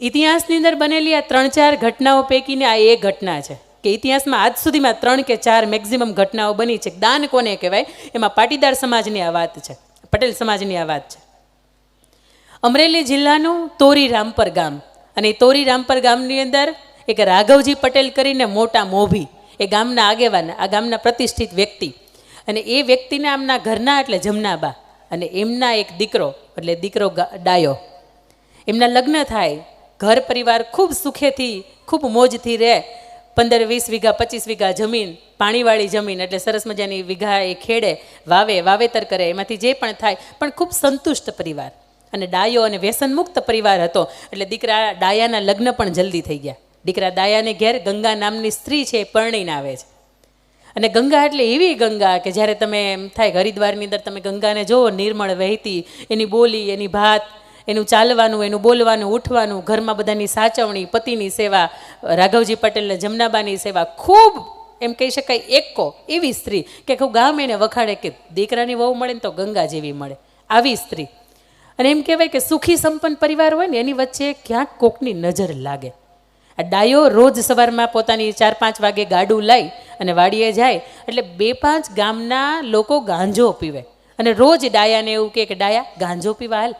ઇતિહાસની અંદર બનેલી આ 3-4 ઘટનાઓ પૈકીને આ એક ઘટના છે કે ઇતિહાસમાં આજ સુધીમાં 3 કે 4 મેક્ઝિમમ ઘટનાઓ બની છે. દાન કોને કહેવાય? એમાં પાટીદાર સમાજની આ વાત છે, પટેલ સમાજની આ વાત છે. અમરેલી જિલ્લાનું તોરી રામપર ગામ, અને તોરી રામપર ગામની અંદર એક રાઘવજી પટેલ કરીને મોટા મોભી, એ ગામના આગેવાન, આ ગામના પ્રતિષ્ઠિત વ્યક્તિ, અને એ વ્યક્તિના આમના ઘરના એટલે જમનાબા, અને એમના એક દીકરો એટલે દીકરો ડાયો, એમના લગ્ન થાય, ઘર પરિવાર ખૂબ સુખેથી ખૂબ મોજથી રહે. 15-20 વીઘા 25 વીઘા જમીન, પાણીવાળી જમીન, એટલે સરસ મજાની વીઘા એ ખેડે, વાવેતર કરે, એમાંથી જે પણ થાય, પણ ખૂબ સંતુષ્ટ પરિવાર, અને ડાયો અને વ્યસનમુક્ત પરિવાર હતો. એટલે દીકરા ડાયાના લગ્ન પણ જલ્દી થઈ ગયા. દીકરા ડાયાને ઘેર ગંગા નામની સ્ત્રી છે એ પરણીને આવે છે. અને ગંગા એટલે એવી ગંગા કે જ્યારે તમે એમ થાય હરિદ્વારની અંદર તમે ગંગાને જુઓ, નિર્મળ વહેતી, એની બોલી, એની ભાત, એનું ચાલવાનું, એનું બોલવાનું, ઉઠવાનું, ઘરમાં બધાની સાચવણી, પતિની સેવા, રાઘવજી પટેલને જમનાબાની સેવા, ખૂબ એમ કહી શકાય એકો એવી સ્ત્રી કે ખૂબ ગામ એને વખાડે કે દીકરાની વહુ મળે ને તો ગંગા જેવી મળે, આવી સ્ત્રી. અને એમ કહેવાય કે સુખી સંપન્ન પરિવાર હોય ને એની વચ્ચે ક્યાંક કોકની નજર લાગે. આ ડાયો રોજ સવારમાં પોતાની 4-5 વાગે ગાડું લઈ અને વાડીએ જાય, એટલે 2-5 ગામના લોકો ગાંજો પીવે, અને રોજ ડાયાને એવું કે ડાયા ગાંજો પીવા હાલ.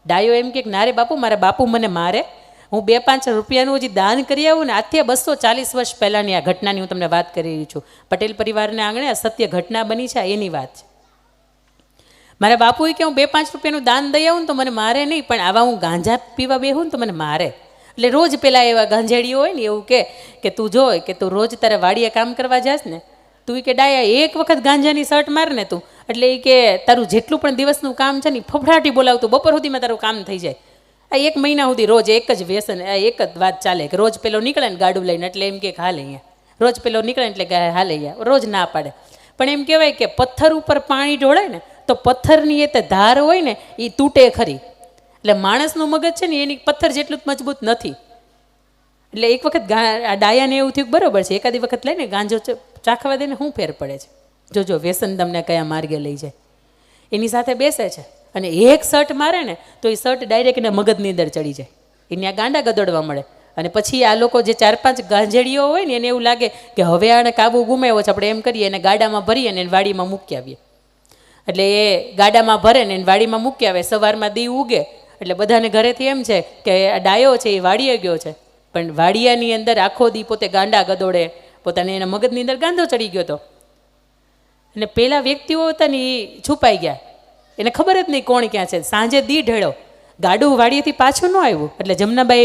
ડાયો એમ કે ના રે બાપુ, મારા બાપુ મને મારે, હું 2-5 રૂપિયાનું હજી દાન કરી આવું ને. આજથી 240 વર્ષ પહેલાંની આ ઘટનાની હું તમને વાત કરી રહી છું. પટેલ પરિવારને આંગણે આ સત્ય ઘટના બની છે, એની વાત છે. મારા બાપુએ કે હું 2-5 રૂપિયાનું દાન દઈ આવું ને તો મને મારે નહીં, પણ આવા હું ગાંજા પીવા બેહું ને તો મને મારે. એટલે રોજ પેલા એવા ગાંજેડીઓ હોય ને એવું કે તું જોઈ કે તું રોજ તારે વાડીએ કામ કરવા જાસ ને, તું કે ડાયા એક વખત ગાંજાની શર્ટ માર ને તું, એટલે એ કે તારું જેટલું પણ દિવસનું કામ છે ને ફફડાટી બોલાવતું, બપોર સુધીમાં તારું કામ થઈ જાય. આ 1 મહિના સુધી રોજ એક જ વ્યસન, એક જ વાત ચાલે કે રોજ પેલો નીકળે ને ગાડું લઈને, એટલે એમ કે હાલ અહીંયા, રોજ પેલો નીકળે એટલે કે હાલ અહીંયા, રોજ ના પાડે. પણ એમ કહેવાય કે પથ્થર ઉપર પાણી ઢોળે ને તો પથ્થરની એ ધાર હોય ને એ તૂટે ખરી. એટલે માણસનું મગજ છે ને એની પથ્થર જેટલું જ મજબૂત નથી. એટલે એક વખત ડાયાને એવું થયું બરોબર છે, એકાદી વખત લઈને ગાંજો ચાખવા દે ને શું ફેર પડે છે. જોજો વ્યસન તમને કયા માર્ગે લઈ જાય. એની સાથે બેસે છે અને એક શર્ટ મારે ને તો એ શર્ટ ડાયરેક્ટ એના મગજની અંદર ચડી જાય, એને આ ગાંડા ગદોડવા મળે. અને પછી આ લોકો જે 4-5 ગાંજેડીઓ હોય ને એને એવું લાગે કે હવે આને કાબુ ગુમાવ્યો છે, આપણે એમ કરીએ એને ગાડામાં ભરીએ અને એને વાડીમાં મૂકી આવીએ. એટલે એ ગાડામાં ભરે ને એને વાડીમાં મૂકી આવે. સવારમાં દી ઉગે એટલે બધાને ઘરેથી એમ છે કે આ ડાયો છે એ વાડીએ ગયો છે, પણ વાડિયાની અંદર આખો દી પોતે ગાંડા ગદોડે, પોતાને એના મગજની અંદર ગાંધો ચડી ગયો હતો. અને પેલા વ્યક્તિઓ હતા ને એ છુપાઈ ગયા, એને ખબર જ નહીં કોણ ક્યાં છે. સાંજે દી ઢળ્યો, ગાડું વાડીએથી પાછું ન આવ્યું, એટલે જમનાબાઈ